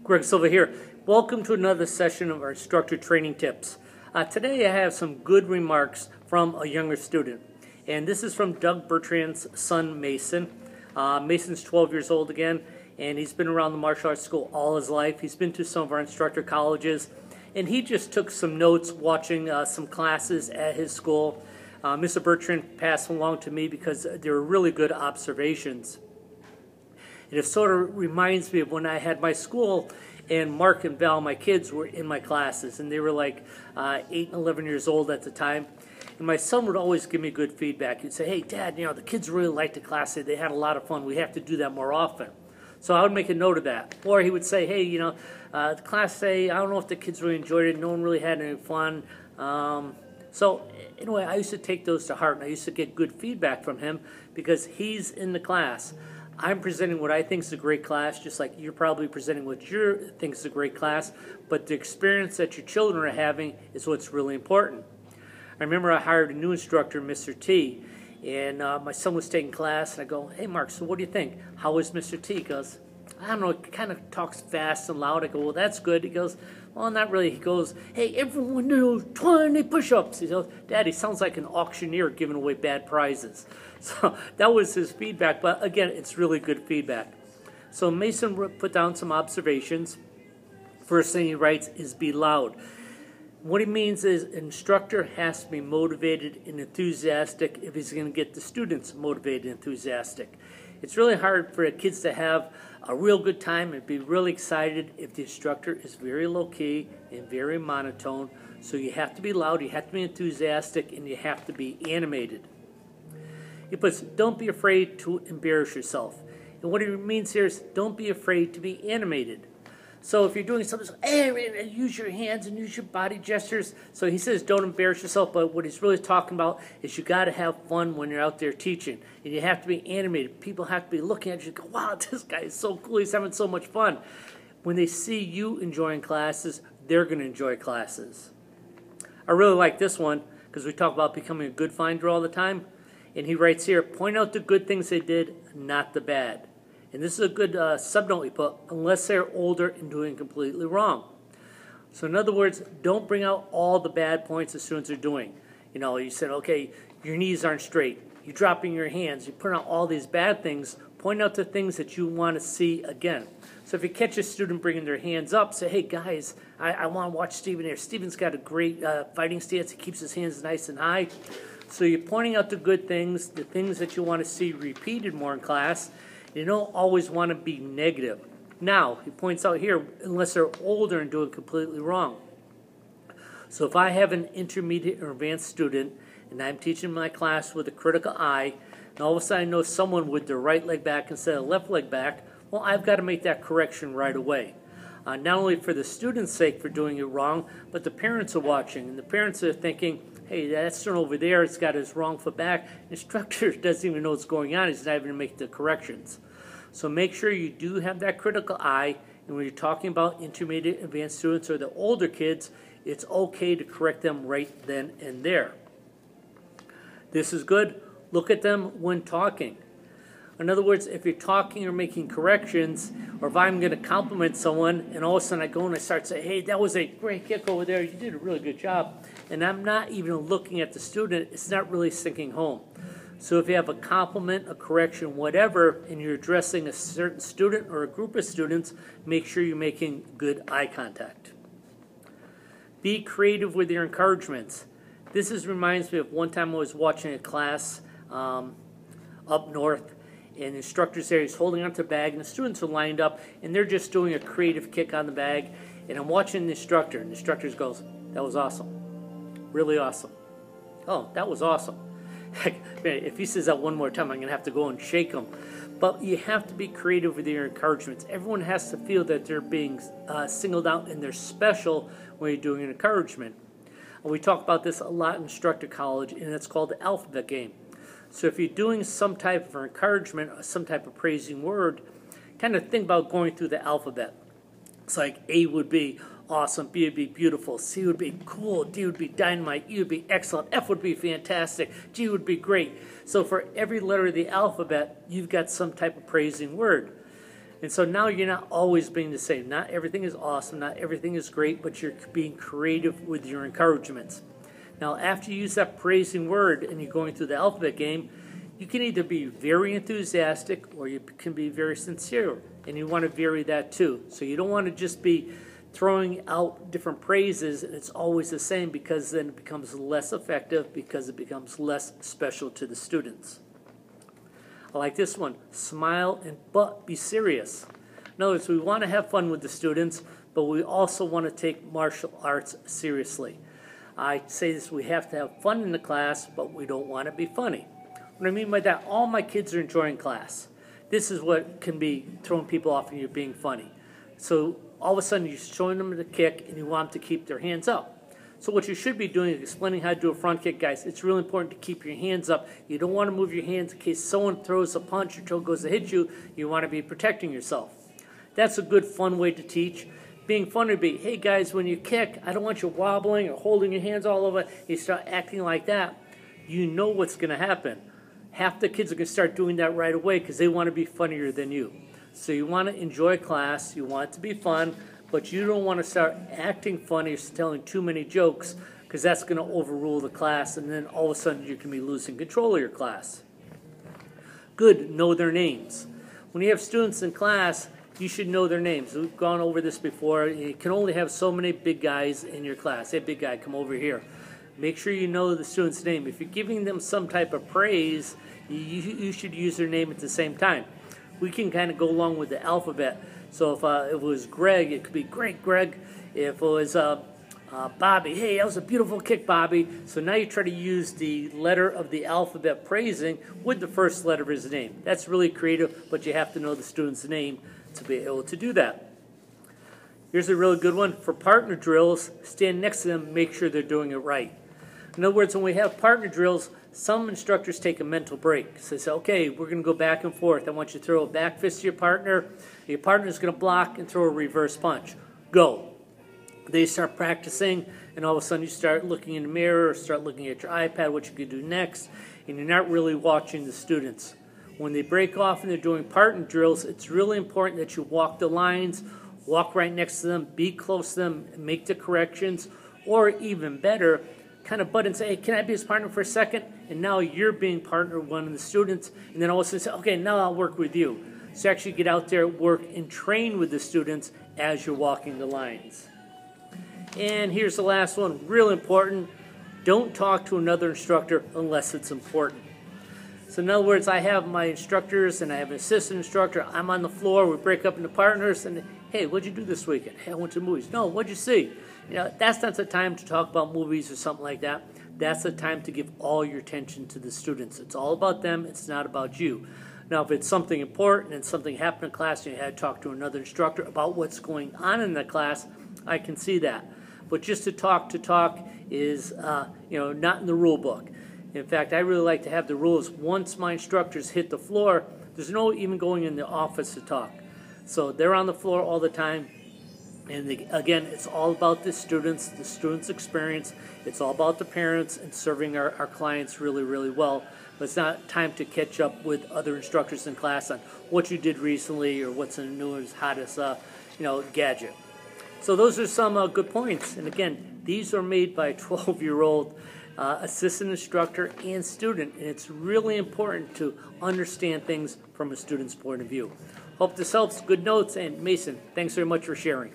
Greg Silva here. Welcome to another session of our instructor training tips. Today I have some good remarks from a younger student. And this is from Doug Bertrand's son, Mason. Mason's 12 years old again, and he's been around the martial arts school all his life. He's been to some of our instructor colleges, and he just took some notes watching some classes at his school. Mr. Bertrand passed them along to me because they were really good observations. And it sort of reminds me of when I had my school and Mark and Val, my kids, were in my classes, and they were like 8 and 11 years old at the time. And my son would always give me good feedback. He'd say, "Hey, Dad, the kids really liked the class. They had a lot of fun. We have to do that more often." So I would make a note of that. Or he would say, "Hey, the class today, I don't know if the kids really enjoyed it. No one really had any fun." So anyway, I used to take those to heart, and I used to get good feedback from him because he's in the class. I'm presenting what I think is a great class, just like you're probably presenting what you think is a great class, but the experience that your children are having is what's really important. I remember I hired a new instructor, Mr. T, and my son was taking class, and I go, "Hey, Mark, so what do you think? How was Mr. T?" He goes, "I don't know, he kind of talks fast and loud." I go, "Well, that's good." He goes, "Well, not really." He goes, "Hey, everyone do 20 push-ups." He goes, "Dad, he sounds like an auctioneer giving away bad prizes." So that was his feedback, but again, it's really good feedback. So Mason put down some observations. First thing he writes is be loud. What he means is an instructor has to be motivated and enthusiastic if he's going to get the students motivated and enthusiastic. It's really hard for the kids to have a real good time and be really excited if the instructor is very low-key and very monotone. So you have to be loud, you have to be enthusiastic, and you have to be animated. He puts, don't be afraid to embarrass yourself. And what he means here is don't be afraid to be animated. So if you're doing something, hey, use your hands and use your body gestures. So he says don't embarrass yourself, but what he's really talking about is you got to have fun when you're out there teaching. And you have to be animated. People have to be looking at you and go, "Wow, this guy is so cool. He's having so much fun." When they see you enjoying classes, they're going to enjoy classes. I really like this one because we talk about becoming a good finder all the time. And he writes here, point out the good things they did, not the bad. And this is a good subnote we put, unless they're older and doing completely wrong. So in other words, don't bring out all the bad points the students are doing. You said, okay, your knees aren't straight. You're dropping your hands. You're putting out all these bad things. Point out the things that you want to see again. So if you catch a student bringing their hands up, say, "Hey, guys, I want to watch Steven here. Steven's got a great fighting stance. He keeps his hands nice and high." So you're pointing out the good things, the things that you want to see repeated more in class. You don't always want to be negative. Now, he points out here, unless they're older and doing completely wrong. So if I have an intermediate or advanced student, and I'm teaching my class with a critical eye, and all of a sudden I know someone with their right leg back instead of left leg back, well, I've got to make that correction right away. Not only for the student's sake for doing it wrong, but the parents are watching, and the parents are thinking, "Hey, that student over there has got his wrong foot back. The instructor doesn't even know what's going on. He's not even going to make the corrections." So make sure you do have that critical eye. And when you're talking about intermediate advanced students or the older kids, it's okay to correct them right then and there. This is good. Look at them when talking. In other words, if you're talking or making corrections, or if I'm going to compliment someone, and all of a sudden I go and I start saying, "Hey, that was a great kick over there. You did a really good job." And I'm not even looking at the student. It's not really sinking home. So if you have a compliment, a correction, whatever, and you're addressing a certain student or a group of students, make sure you're making good eye contact. Be creative with your encouragements. This reminds me of one time I was watching a class up north, and the instructor's there, he's holding onto the bag, and the students are lined up, and they're just doing a creative kick on the bag. And I'm watching the instructor, and the instructor goes, "That was awesome. Really awesome." "Oh, that was awesome." If he says that one more time, I'm going to have to go and shake him. But you have to be creative with your encouragements. Everyone has to feel that they're being singled out and they're special when you're doing an encouragement. And we talk about this a lot in instructor college, and it's called the alphabet game. So if you're doing some type of encouragement or some type of praising word, kind of think about going through the alphabet. It's like A would be awesome, B would be beautiful, C would be cool, D would be dynamite, E would be excellent, F would be fantastic, G would be great. So for every letter of the alphabet, you've got some type of praising word. And so now you're not always being the same. Not everything is awesome, not everything is great, but you're being creative with your encouragements. Now, after you use that praising word and you're going through the alphabet game, you can either be very enthusiastic or you can be very sincere, and you want to vary that too. So you don't want to just be throwing out different praises and it's always the same, because then it becomes less effective, because it becomes less special to the students. I like this one, smile but be serious. In other words, we want to have fun with the students, but we also want to take martial arts seriously. I say this, we have to have fun in the class, but we don't want to be funny. What I mean by that, all my kids are enjoying class. This is what can be throwing people off and you're being funny. So all of a sudden you're showing them the kick and you want them to keep their hands up. So what you should be doing is explaining how to do a front kick, guys. It's really important to keep your hands up. You don't want to move your hands in case someone throws a punch or goes to hit you. You want to be protecting yourself. That's a good fun way to teach. Being fun would be, hey guys, when you kick, I don't want you wobbling or holding your hands all over. You start acting like that, you know what's going to happen. Half the kids are going to start doing that right away because they want to be funnier than you. So you want to enjoy class, you want it to be fun, but you don't want to start acting funny or telling too many jokes, because that's going to overrule the class, and then all of a sudden you can be losing control of your class. Good, know their names. When you have students in class, you should know their names. We've gone over this before. You can only have so many big guys in your class. Hey, big guy, come over here. Make sure you know the student's name. If you're giving them some type of praise, you should use their name at the same time. We can kind of go along with the alphabet. So if it was Greg, it could be great, Greg. If it was Bobby, hey, that was a beautiful kick, Bobby. So now you try to use the letter of the alphabet praising with the first letter of his name. That's really creative, but you have to know the student's name to be able to do that. Here's a really good one. For partner drills, stand next to them, make sure they're doing it right. In other words, when we have partner drills, some instructors take a mental break. So they say, okay, we're going to go back and forth. I want you to throw a back fist to your partner. Your partner is going to block and throw a reverse punch. Go. They start practicing, and all of a sudden you start looking in the mirror, or start looking at your iPad, what you could do next, and you're not really watching the students. When they break off and they're doing partner drills, it's really important that you walk the lines, walk right next to them, be close to them, make the corrections, or even better, kind of butt and say, hey, can I be his partner for a second? And now you're being partner with one of the students, and then all of a sudden say, okay, now I'll work with you. So actually get out there, work, and train with the students as you're walking the lines. And here's the last one, real important. Don't talk to another instructor unless it's important. So in other words, I have my instructors and I have an assistant instructor. I'm on the floor, we break up into partners, and hey, what'd you do this weekend? Hey, I went to the movies. No, what'd you see? You know, that's not the time to talk about movies or something like that. That's the time to give all your attention to the students. It's all about them, it's not about you. Now, if it's something important and something happened in class and you had to talk to another instructor about what's going on in the class, I can see that. But just to talk is, not in the rule book. In fact, I really like to have the rules. Once my instructors hit the floor, there's no even going in the office to talk. So they're on the floor all the time. And again, it's all about the students experience. It's all about the parents and serving our clients really, really well. But it's not time to catch up with other instructors in class on what you did recently or what's the newest, hottest, gadget. So those are some good points. And again, these are made by a 12-year-old assistant instructor and student. And it's really important to understand things from a student's point of view. Hope this helps. Good notes. And Mason, thanks very much for sharing.